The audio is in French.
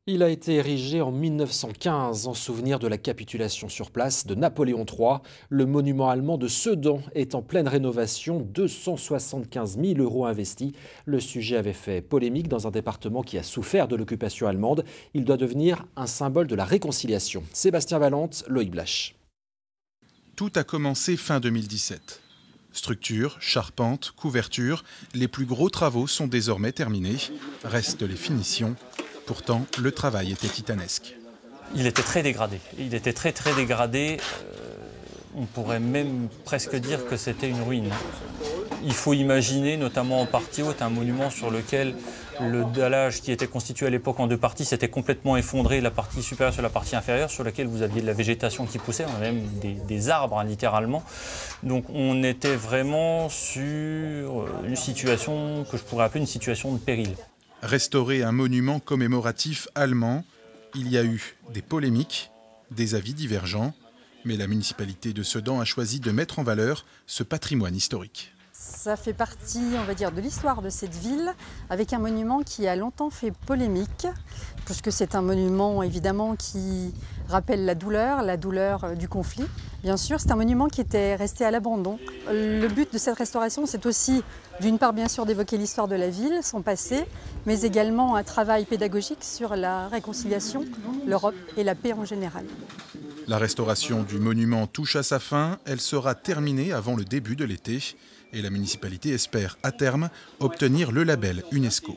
Il a été érigé en 1915 en souvenir de la capitulation sur place de Napoléon III. Le monument allemand de Sedan est en pleine rénovation, 275 000 € investis. Le sujet avait fait polémique dans un département qui a souffert de l'occupation allemande. Il doit devenir un symbole de la réconciliation. Sébastien Valente, Loïc Blache. Tout a commencé fin 2017. Structure, charpente, couverture, les plus gros travaux sont désormais terminés. Restent les finitions. Pourtant, le travail était titanesque. Il était très dégradé. Il était très dégradé. On pourrait même presque dire que c'était une ruine. Il faut imaginer, notamment en partie haute, un monument sur lequel le dallage qui était constitué à l'époque en deux parties s'était complètement effondré, la partie supérieure sur la partie inférieure, sur laquelle vous aviez de la végétation qui poussait, on avait même des arbres, hein, littéralement. Donc on était vraiment sur une situation que je pourrais appeler une situation de péril. Restaurer un monument commémoratif allemand, il y a eu des polémiques, des avis divergents, mais la municipalité de Sedan a choisi de mettre en valeur ce patrimoine historique. Ça fait partie, on va dire, de l'histoire de cette ville, avec un monument qui a longtemps fait polémique, puisque c'est un monument évidemment qui rappelle la douleur du conflit. Bien sûr, c'est un monument qui était resté à l'abandon. Le but de cette restauration, c'est aussi, d'une part, bien sûr, d'évoquer l'histoire de la ville, son passé, mais également un travail pédagogique sur la réconciliation, l'Europe et la paix en général. La restauration du monument touche à sa fin, elle sera terminée avant le début de l'été et la municipalité espère à terme obtenir le label UNESCO.